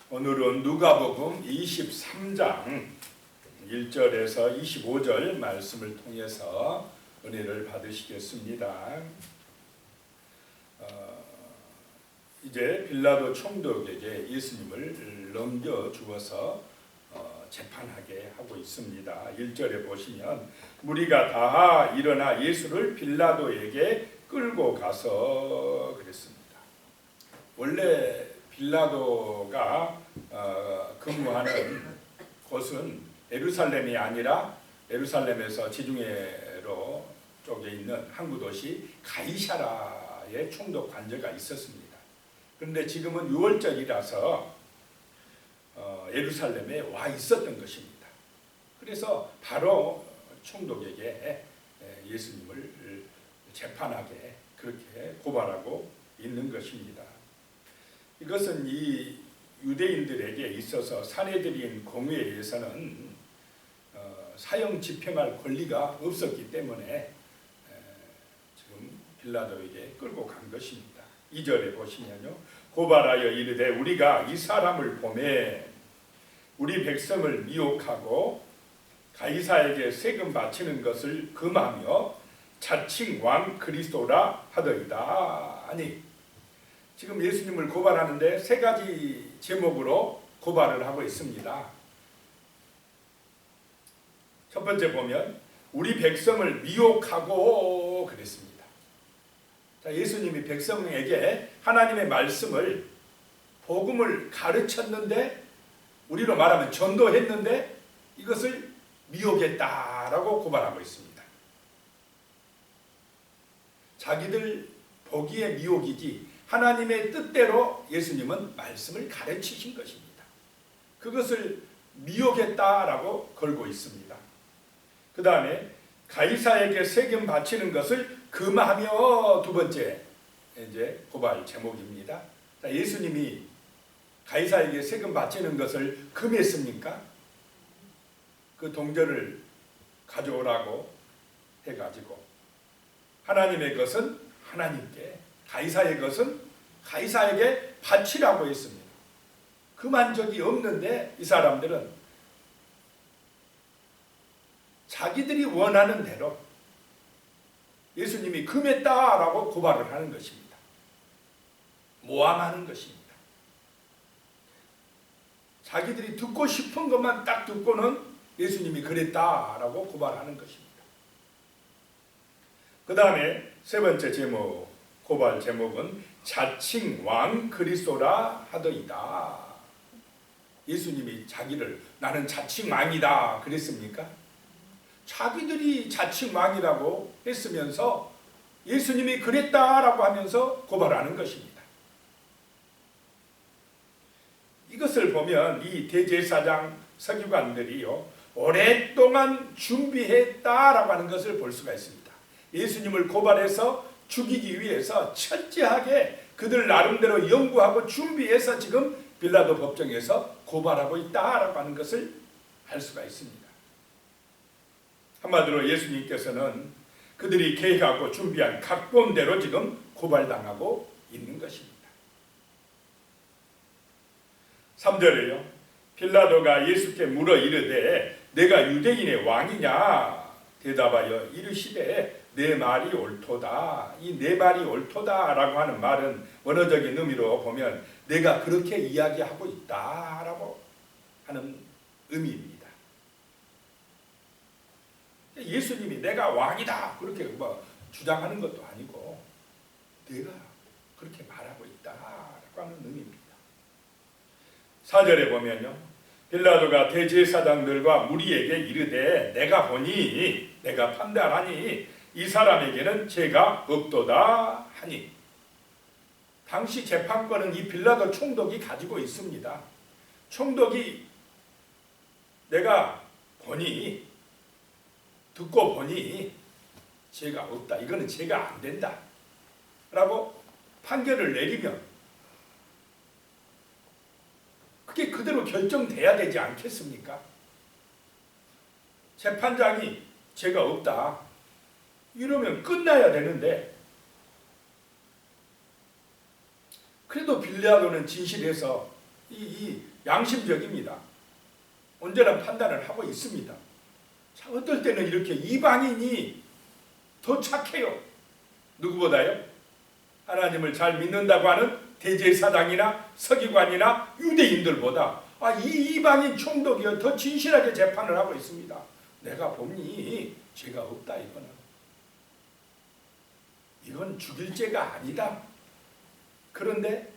오늘은 누가복음 23장 1절에서 25절 말씀을 통해서 은혜를 받으시겠습니다. 이제 빌라도 총독에게 예수님을 넘겨주어서 재판하게 하고 있습니다. 1절에 보시면 무리가 다 일어나 예수를 빌라도에게 끌고 가서 그랬습니다. 원래 빌라도가 근무하는 곳은 예루살렘이 아니라 예루살렘에서 지중해로 쪽에 있는 항구 도시 가이사라의 총독 관저가 있었습니다. 그런데 지금은 6월절이라서 예루살렘에 와 있었던 것입니다. 그래서 바로 총독에게 예수님을 재판하게 그렇게 고발하고 있는 것입니다. 이것은 이 유대인들에게 있어서 사내들인 공회에 의해서는 사형 집행할 권리가 없었기 때문에 지금 빌라도에게 끌고 간 것입니다. 2절에 보시면요, 고발하여 이르되 우리가 이 사람을 보매 우리 백성을 미혹하고 가이사에게 세금 바치는 것을 금하며 자칭 왕 그리스도라 하더이다 하니, 지금 예수님을 고발하는데 세 가지 제목으로 고발을 하고 있습니다. 첫 번째 보면 우리 백성을 미혹하고 그랬습니다. 자, 예수님이 백성에게 하나님의 말씀을 복음을 가르쳤는데, 우리로 말하면 전도했는데 이것을 미혹했다라고 고발하고 있습니다. 자기들 보기에 미혹이지 하나님의 뜻대로 예수님은 말씀을 가르치신 것입니다. 그것을 미혹했다라고 걸고 있습니다. 그 다음에 가이사에게 세금 바치는 것을 금하며 두 번째 이제 고발 제목입니다. 예수님이 가이사에게 세금 바치는 것을 금했습니까? 그 동전을 가져오라고 해가지고 하나님의 것은 하나님께, 가이사의 것은 가이사에게 바치라고 했습니다. 금한 적이 없는데 이 사람들은 자기들이 원하는 대로 예수님이 금했다라고 고발을 하는 것입니다. 모함하는 것입니다. 자기들이 듣고 싶은 것만 딱 듣고는 예수님이 그랬다라고 고발하는 것입니다. 그 다음에 세 번째 제목, 고발 제목은 자칭 왕 그리스도라 하더이다. 예수님이 자기를 나는 자칭 왕이다 그랬습니까? 자기들이 자칭 왕이라고 했으면서 예수님이 그랬다라고 하면서 고발하는 것입니다. 이것을 보면 이 대제사장 서기관들이요, 오랫동안 준비했다라고 하는 것을 볼 수가 있습니다. 예수님을 고발해서 죽이기 위해서 철저하게 그들 나름대로 연구하고 준비해서 지금 빌라도 법정에서 고발하고 있다라고 하는 것을 알 수가 있습니다. 한마디로 예수님께서는 그들이 계획하고 준비한 각본대로 지금 고발당하고 있는 것입니다. 3절에요, 빌라도가 예수께 물어 이르되 내가 유대인의 왕이냐 대답하여 이르시되 내 말이 옳도다. 이 내 말이 옳도다라고 하는 말은 원어적인 의미로 보면 내가 그렇게 이야기하고 있다라고 하는 의미입니다. 예수님이 내가 왕이다 그렇게 주장하는 것도 아니고 내가 그렇게 말하고 있다라고 하는 의미입니다. 4절에 보면요, 빌라도가 대제사장들과 무리에게 이르되 내가 보니 내가 판단하니 이 사람에게는 죄가 없도다 하니, 당시 재판권은 이 빌라도 총독이 가지고 있습니다. 총독이 내가 보니, 듣고 보니 죄가 없다, 이거는 죄가 안 된다 라고 판결을 내리면 그게 그대로 결정돼야 되지 않겠습니까? 재판장이 죄가 없다 이러면 끝나야 되는데, 그래도 빌라도는 진실해서 이 양심적입니다. 온전한 판단을 하고 있습니다. 자, 어떨 때는 이렇게 이방인이 더 착해요. 누구보다요? 하나님을 잘 믿는다고 하는 대제사장이나 서기관이나 유대인들보다 이 이방인 총독이요 더 진실하게 재판을 하고 있습니다. 내가 보니 죄가 없다. 이건 죽일 죄가 아니다. 그런데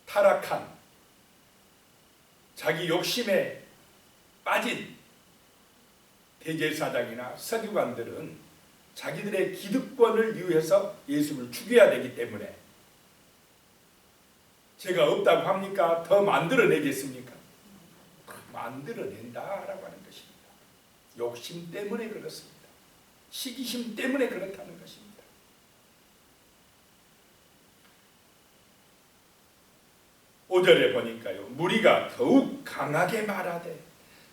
타락한 자기 욕심에 빠진 대제사장이나 서기관들은 자기들의 기득권을 위해서 예수를 죽여야 되기 때문에 죄가 없다고 합니까? 더 만들어내겠습니까? 만들어낸다라고 하는 것입니다. 욕심 때문에 그렇습니다. 시기심 때문에 그렇다는 것입니다. 오절에 보니까요, 무리가 더욱 강하게 말하되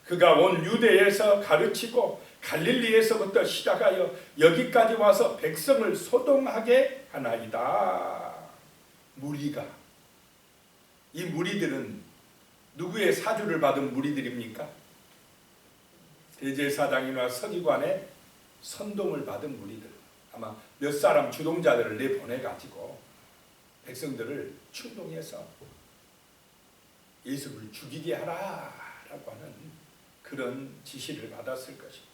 그가 온 유대에서 가르치고 갈릴리에서부터 시작하여 여기까지 와서 백성을 소동하게 하나이다. 무리가, 이 무리들은 누구의 사주를 받은 무리들입니까? 대제사장이나 서기관의 선동을 받은 무리들. 아마 몇 사람 주동자들을 내보내가지고 백성들을 충동해서 예수를 죽이게 하라라고 하는 그런 지시를 받았을 것입니다.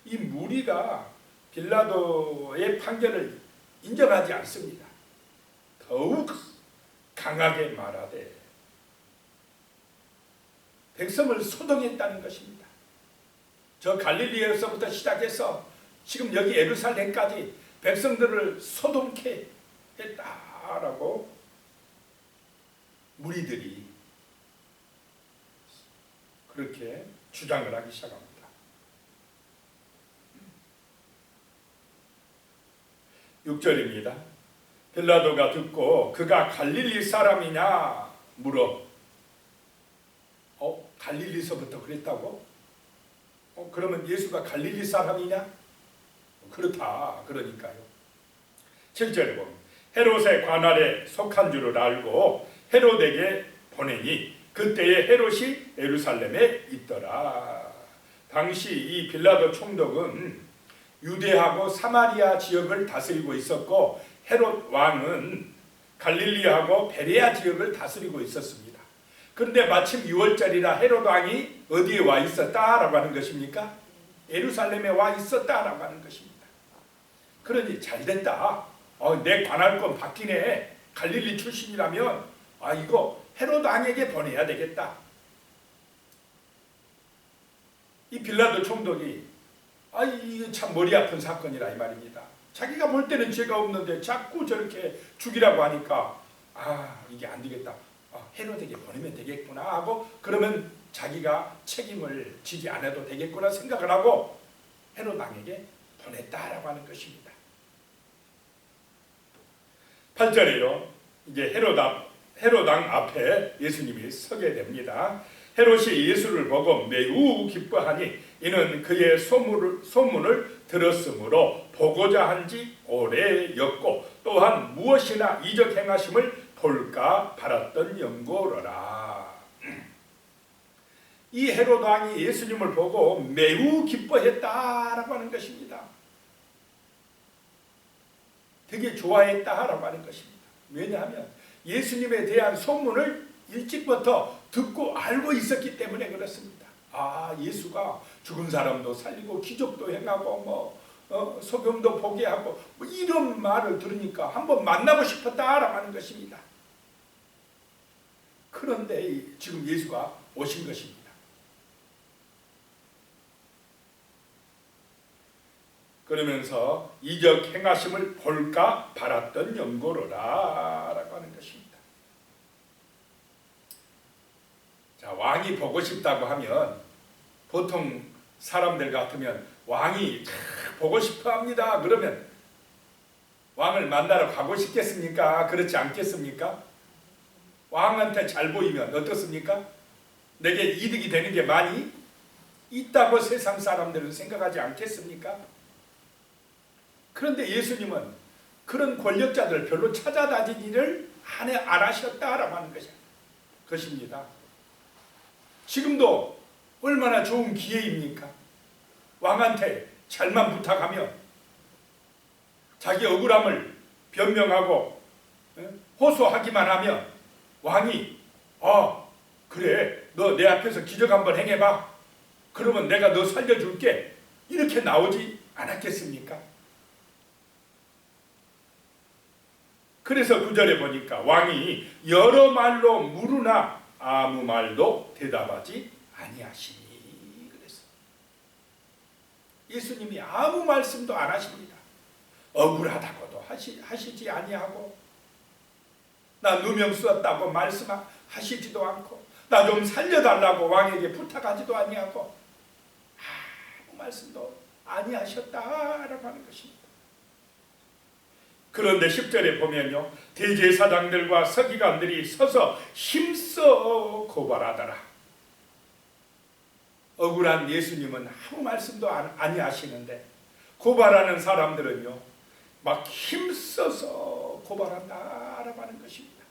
이 무리가 빌라도의 판결을 인정하지 않습니다. 더욱 강하게 말하되 백성을 소동했다는 것입니다. 저 갈릴리에서부터 시작해서 지금 여기 예루살렘까지 백성들을 소동케 했다라고 무리들이 그렇게 주장을 하기 시작합니다. 6절입니다. 빌라도가 듣고 그가 갈릴리 사람이냐 물어. 갈릴리서부터 그랬다고? 그러면 예수가 갈릴리 사람이냐? 그렇다. 그러니까요. 7절에 보면 헤롯의 관할에 속한 줄을 알고 헤롯에게 보내니 그때에 헤롯이 예루살렘에 있더라. 당시 이 빌라도 총독은 유대하고 사마리아 지역을 다스리고 있었고 헤롯 왕은 갈릴리하고 베레아 지역을 다스리고 있었습니다. 그런데 마침 6월절이라 헤롯 왕이 어디에 와 있었다라고 하는 것입니까? 예루살렘에 와 있었다라고 하는 것입니다. 그러니 잘됐다. 내 관할권 바뀌네. 갈릴리 출신이라면 이거 헤롯 왕에게 보내야 되겠다. 이 빌라도 총독이 이게 참 머리 아픈 사건이라 이 말입니다. 자기가 볼 때는 죄가 없는데 자꾸 저렇게 죽이라고 하니까 이게 안 되겠다. 헤롯에게 보내면 되겠구나 하고 그러면 자기가 책임을 지지 않아도 되겠구나 생각을 하고 헤롯 왕에게 보냈다라고 하는 것입니다. 8절에요. 이제 헤롯 왕 앞에 예수님이 서게 됩니다. 헤롯이 예수를 보고 매우 기뻐하니 이는 그의 소문을 들었으므로 보고자 한지 오래였고 또한 무엇이나 이적 행하심을 볼까 바랐던 연고로라. 이 헤롯 왕이 예수님을 보고 매우 기뻐했다라고 하는 것입니다. 되게 좋아했다라고 하는 것입니다. 왜냐하면 예수님에 대한 소문을 일찍부터 듣고 알고 있었기 때문에 그렇습니다. 예수가 죽은 사람도 살리고 기적도 행하고 소경도 보게 하고 이런 말을 들으니까 한번 만나고 싶었다라고 하는 것입니다. 그런데 지금 예수가 오신 것입니다. 그러면서 이적 행하심을 볼까 바랐던 연고로라 라고 하는 것입니다. 자, 왕이 보고 싶다고 하면 보통 사람들 같으면 왕이 보고 싶어 합니다. 그러면 왕을 만나러 가고 싶겠습니까? 그렇지 않겠습니까? 왕한테 잘 보이면 어떻습니까? 내게 이득이 되는 게 많이 있다고 세상 사람들은 생각하지 않겠습니까? 그런데 예수님은 그런 권력자들을 별로 찾아다니지를 안 하셨다라고 하는 것입니다. 지금도 얼마나 좋은 기회입니까? 왕한테 잘만 부탁하면 자기 억울함을 변명하고 호소하기만 하면 왕이 그래, 너 내 앞에서 기적 한번 행해봐. 그러면 내가 너 살려줄게. 이렇게 나오지 않았겠습니까? 그래서 9절에 보니까 왕이 여러 말로 물으나 아무 말도 대답하지 아니하시니 그랬어. 예수님이 아무 말씀도 안 하십니다. 억울하다고도 하시지 아니하고, 나 누명 쓰었다고 말씀하시지도 않고, 나 좀 살려달라고 왕에게 부탁하지도 아니하고, 아무 말씀도 아니하셨다라고 하는 것입니다. 그런데 10절에 보면요, 대제사장들과 서기관들이 서서 힘써 고발하더라. 억울한 예수님은 아무 말씀도 아니하시는데 고발하는 사람들은요 막 힘써서 고발한다라고 하는 것입니다.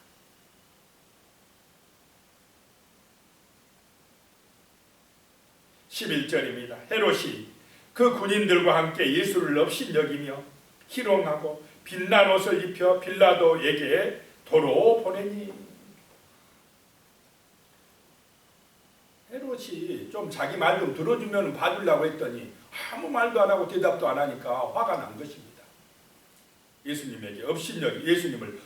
11절입니다. 헤롯이 그 군인들과 함께 예수를 업신여기며 희롱하고 빛난 옷을 입혀 빌라도에게 도로 보내니. 헤롯이 좀 자기 말 좀 들어주면 봐주려고 했더니 아무 말도 안 하고 대답도 안 하니까 화가 난 것입니다. 예수님을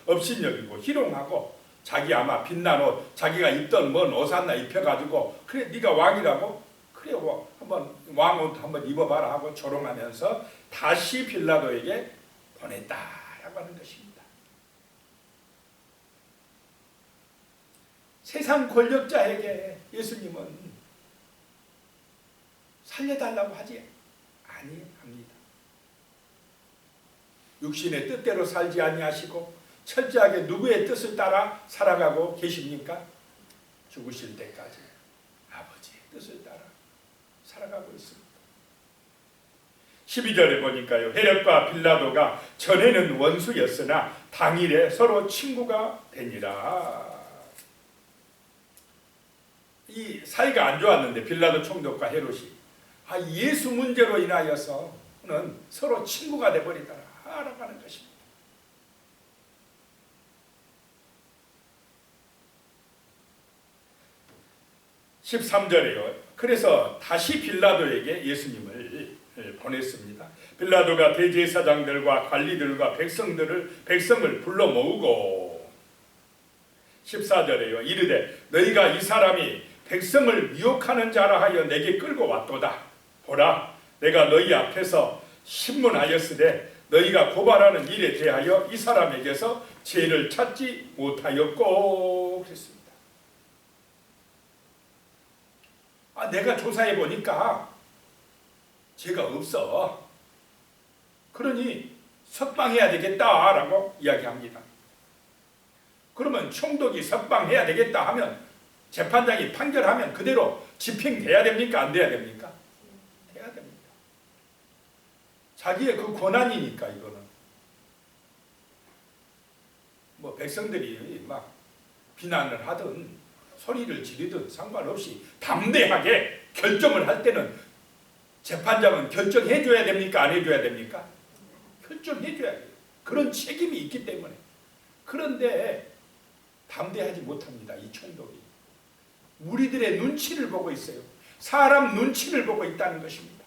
업신여기고 희롱하고, 자기 아마 빛난 옷, 자기가 입던 뭔 옷 하나 입혀가지고, 그래 네가 왕이라고? 그래 한번 왕옷 한번 입어봐라 하고 조롱하면서 다시 빌라도에게 보냈다라고 하는 것입니다. 세상 권력자에게 예수님은 살려달라고 하지 아니합니다. 육신의 뜻대로 살지 아니하시고 철저하게 누구의 뜻을 따라 살아가고 계십니까? 죽으실 때까지 아버지의 뜻을 따라 살아가고 있습니다. 12절에 보니까요, 헤롯과 빌라도가 전에는 원수였으나 당일에 서로 친구가 되니라. 이 사이가 안 좋았는데 빌라도 총독과 헤롯이 예수 문제로 인하여서는 서로 친구가 되어버리더라 라고 하는 것입니다. 13절에요. 그래서 다시 빌라도에게 예수님을 보냈습니다. 빌라도가 대제사장들과 관리들과 백성을 불러 모으고 14절에요. 이르되 너희가 이 사람이 백성을 미혹하는 자라 하여 내게 끌고 왔도다. 보라, 내가 너희 앞에서 신문하였으되 너희가 고발하는 일에 대하여 이 사람에게서 죄를 찾지 못하였고 그랬습니다. 내가 조사해 보니까 죄가 없어. 그러니 석방해야 되겠다라고 이야기합니다. 그러면 총독이 석방해야 되겠다 하면 재판장이 판결하면 그대로 집행돼야 됩니까? 안 돼야 됩니까? 돼야 됩니다. 자기의 그 권한이니까. 이거는 뭐 백성들이 막 비난을 하든 소리를 지르든 상관없이 담대하게 결정을 할 때는 재판장은 결정해줘야 됩니까? 안 해줘야 됩니까? 결정해줘야 돼요. 그런 책임이 있기 때문에. 그런데 담대하지 못합니다. 이 총독이. 우리들의 눈치를 보고 있어요. 사람 눈치를 보고 있다는 것입니다.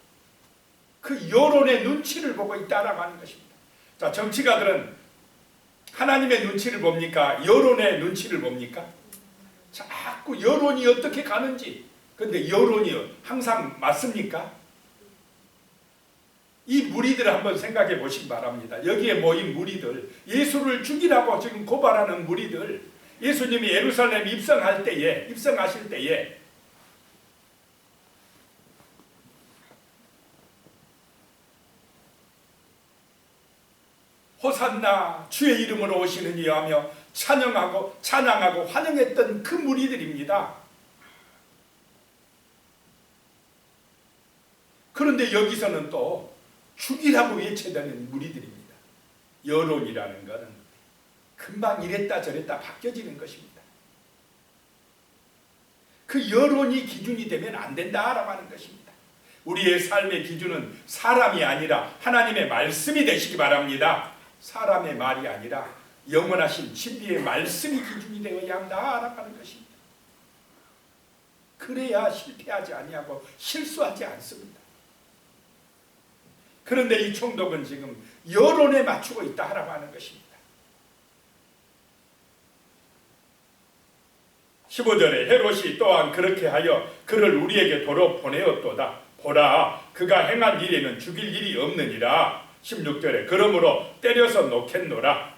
그 여론의 눈치를 보고 있다라고 하는 것입니다. 자, 정치가들은 하나님의 눈치를 봅니까? 여론의 눈치를 봅니까? 자꾸 여론이 어떻게 가는지. 그런데 여론이 항상 맞습니까? 이 무리들을 한번 생각해 보시기 바랍니다. 여기에 모인 무리들, 예수를 죽이라고 지금 고발하는 무리들, 예수님이 예루살렘 입성하실 때에 호산나 주의 이름으로 오시느니 하며 찬양하고 환영했던 그 무리들입니다. 그런데 여기서는 또 죽이라고 외쳐대는 무리들입니다. 여론이라는 것은 금방 이랬다 저랬다 바뀌어지는 것입니다. 그 여론이 기준이 되면 안 된다라고 하는 것입니다. 우리의 삶의 기준은 사람이 아니라 하나님의 말씀이 되시기 바랍니다. 사람의 말이 아니라 영원하신 진리의 말씀이 기준이 되어야 한다라고 하는 것입니다. 그래야 실패하지 아니하고 실수하지 않습니다. 그런데 이 총독은 지금 여론에 맞추고 있다라고 하는 것입니다. 15절에 헤롯이 또한 그렇게 하여 그를 우리에게 도로 보내었도다. 보라, 그가 행한 일에는 죽일 일이 없느니라. 16절에 그러므로 때려서 놓겠노라.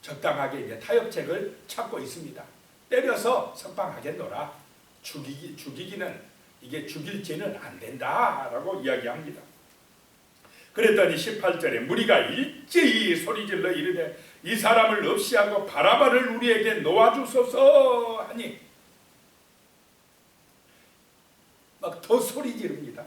적당하게 이제 타협책을 찾고 있습니다. 때려서 석방하겠노라. 죽이기는 이게 죽일 죄는 안 된다라고 이야기합니다. 그랬더니 18절에 무리가 일제히 소리질러 이르되 이 사람을 없이 하고 바라바를 우리에게 놓아주소서 하니 막 더 소리 지릅니다.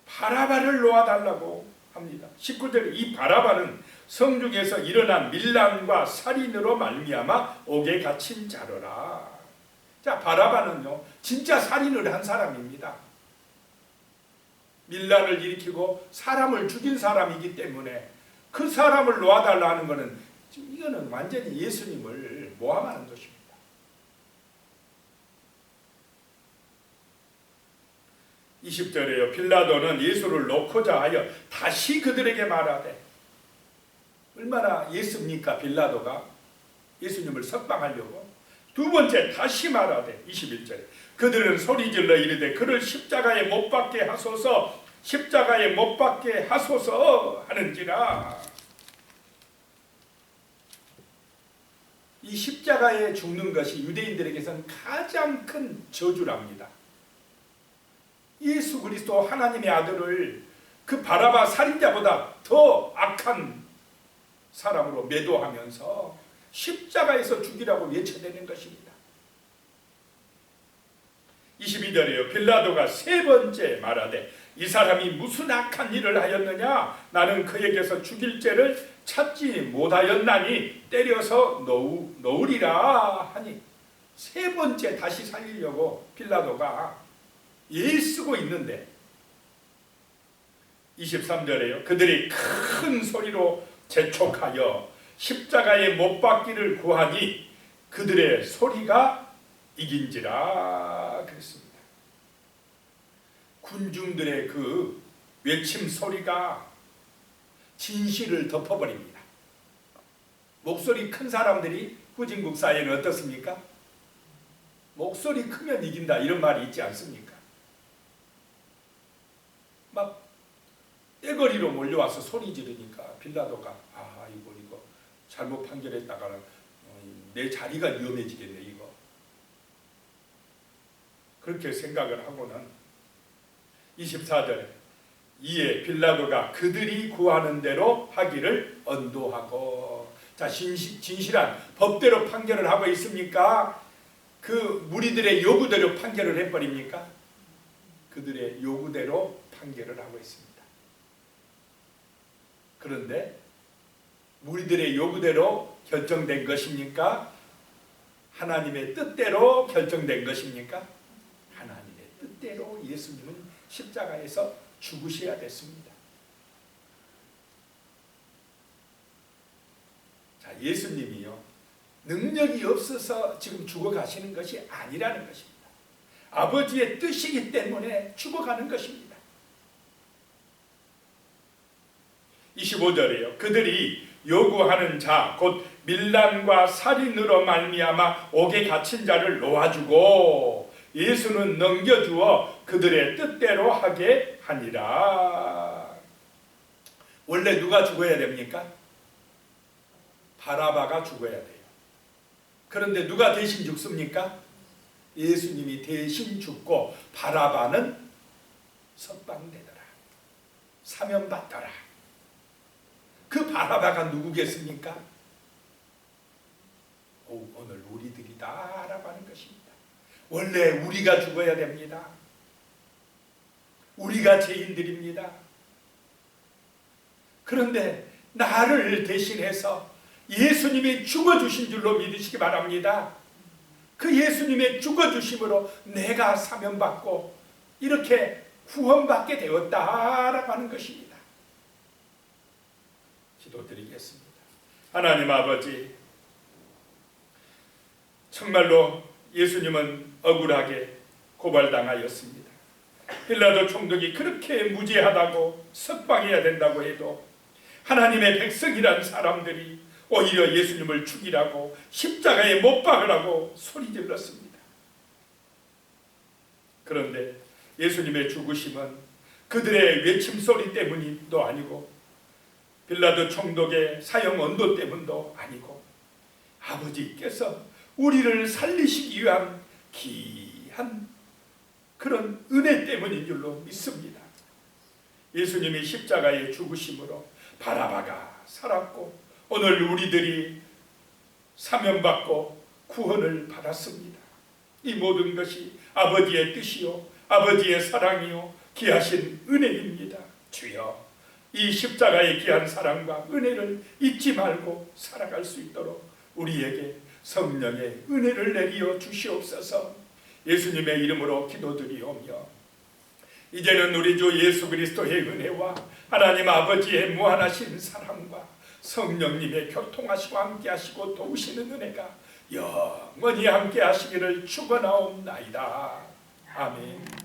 바라바를 놓아달라고 합니다. 19절에 이 바라바는 성중에서 일어난 밀란과 살인으로 말미암아 옥에 갇힌 자로라. 자, 바라바는요 진짜 살인을 한 사람입니다. 밀란을 일으키고 사람을 죽인 사람이기 때문에 그 사람을 놓아달라는 것은 이거는 완전히 예수님을 모함하는 것입니다. 20절에요. 빌라도는 예수를 놓고자 하여 다시 그들에게 말하되, 얼마나 예수입니까 빌라도가 예수님을 석방하려고. 두 번째 다시 말하되 21절에 그들은 소리질러 이르되 그를 십자가에 못 박게 하소서, 십자가에 못 박게 하소서 하는지라. 이 십자가에 죽는 것이 유대인들에게서는 가장 큰 저주랍니다. 예수 그리스도 하나님의 아들을 그 바라바 살인자보다 더 악한 사람으로 매도하면서 십자가에서 죽이라고 외쳐대는 것입니다. 22절이요. 빌라도가 세 번째 말하되 이 사람이 무슨 악한 일을 하였느냐? 나는 그에게서 죽일 죄를 찾지 못하였나니 때려서 놓으리라 하니, 세 번째 다시 살리려고 빌라도가 애쓰고 있는데 23절에요. 그들이 큰 소리로 재촉하여 십자가에 못 박기를 구하니 그들의 소리가 이긴지라 그랬습니다. 군중들의 그 외침 소리가 진실을 덮어버립니다. 목소리 큰 사람들이 후진국 사회는 어떻습니까? 목소리 크면 이긴다 이런 말이 있지 않습니까? 막 떼거리로 몰려와서 소리 지르니까 빌라도가 이거 잘못 판결했다가는 내 자리가 위험해지겠네 이거. 그렇게 생각을 하고는 24절에 이에 빌라도가 그들이 구하는 대로 하기를 언도하고. 자, 진실한 법대로 판결을 하고 있습니까? 그 무리들의 요구대로 판결을 해버립니까? 그들의 요구대로 판결을 하고 있습니다. 그런데 무리들의 요구대로 결정된 것입니까? 하나님의 뜻대로 결정된 것입니까? 하나님의 뜻대로 예수님은 십자가에서 죽으셔야 됐습니다. 자, 예수님이요 능력이 없어서 지금 죽어가시는 것이 아니라는 것입니다. 아버지의 뜻이기 때문에 죽어가는 것입니다. 25절이에요. 그들이 요구하는 자 곧 밀란과 살인으로 말미암아 옥에 갇힌 자를 놓아주고 예수는 넘겨주어 그들의 뜻대로 하게 하니라. 원래 누가 죽어야 됩니까? 바라바가 죽어야 돼요. 그런데 누가 대신 죽습니까? 예수님이 대신 죽고 바라바는 석방되더라. 사면받더라. 그 바라바가 누구겠습니까? 오늘 우리들이다 라고 하는 것입니다. 원래 우리가 죽어야 됩니다. 우리가 죄인들입니다. 그런데 나를 대신해서 예수님이 죽어주신 줄로 믿으시기 바랍니다. 그 예수님의 죽어주심으로 내가 사면받고 이렇게 구원받게 되었다라고 하는 것입니다. 기도드리겠습니다. 하나님 아버지, 정말로 예수님은 억울하게 고발당하였습니다. 빌라도 총독이 그렇게 무죄하다고 석방해야 된다고 해도 하나님의 백성이란 사람들이 오히려 예수님을 죽이라고 십자가에 못 박으라고 소리질렀습니다. 그런데 예수님의 죽으심은 그들의 외침소리 때문도 아니고 빌라도 총독의 사형 언도 때문도 아니고 아버지께서 우리를 살리시기 위한 귀한 그런 은혜 때문인 줄로 믿습니다. 예수님이 십자가에 죽으심으로 바라바가 살았고 오늘 우리들이 사면받고 구원을 받았습니다. 이 모든 것이 아버지의 뜻이요 아버지의 사랑이요 귀하신 은혜입니다. 주여, 이 십자가의 귀한 사랑과 은혜를 잊지 말고 살아갈 수 있도록 우리에게 성령의 은혜를 내리어 주시옵소서. 예수님의 이름으로 기도드리오며 이제는 우리 주 예수 그리스도의 은혜와 하나님 아버지의 무한하신 사랑과 성령님의 교통하시고 함께하시고 도우시는 은혜가 영원히 함께하시기를 축원하옵나이다. 아멘.